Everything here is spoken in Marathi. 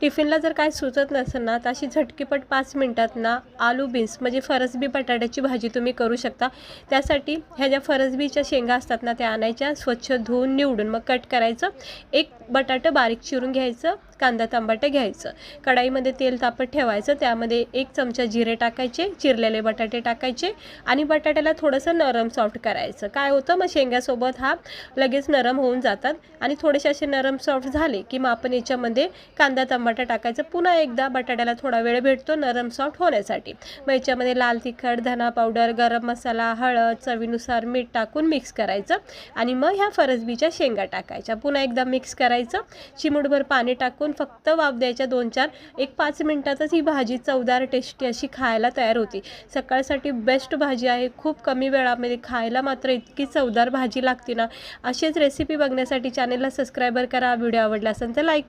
टिफिनला जर काय सुचत नसेल ना, तर अशी झटकीपट 5 मिनिटात ना आलू बीन्स म्हणजे फरसबी बटाट्याची भाजी तुम्ही करू शकता। त्यासाठी ह्या ज्या फरसबीच्या शेंगा असतात ना, त्या आणायच्या, स्वच्छ धुवून निवडून मग कट करायचं। एक बटाटं बारीक चिरून घ्यायचं, कांदा टमाटर घ्यायचं, कढाईमध्ये तेल तापत ठेवायचं, त्यामध्ये 1 चमचा जिरे टाकायचे, चिरलेले बटाटे टाकायचे आणि बटाट्याला थोडंसं नरम सॉफ्ट करायचं। काय होतं मग शेंगासोबत हा लगेच नरम होऊन जातात आणि थोडेसे असे नरम सॉफ्ट झाले की मग आपण याच्यामध्ये कांदा टमाटर टाकायचं। पुन्हा एकदा बटाट्याला थोडा वेळ भेटतो नरम सॉफ्ट होण्यासाठी। मग याच्यामध्ये लाल तिखट, धना पावडर, गरम मसाला, हळद, चवीनुसार मीठ टाकून मिक्स करायचं आणि मग ह्या फरसबीच्या शेंगा टाकायच्या। पुन्हा एकदा मिक्स करायचं, चिमूटभर पाणी टाकून फक्त वाफ द्यायच्या 2-4, 1-5 मिनिटातच ही भाजी चवदार टेस्टी अशी खायला तयार होती। सकाळसाठी बेस्ट भाजी आहे, खूप कमी वेळामध्ये खायला मात्र इतकी चवदार भाजी लागते ना। अशीच रेसिपी बघण्यासाठी चॅनलला सबस्क्राईबर करा, व्हिडिओ आवडला असेल तर लाईक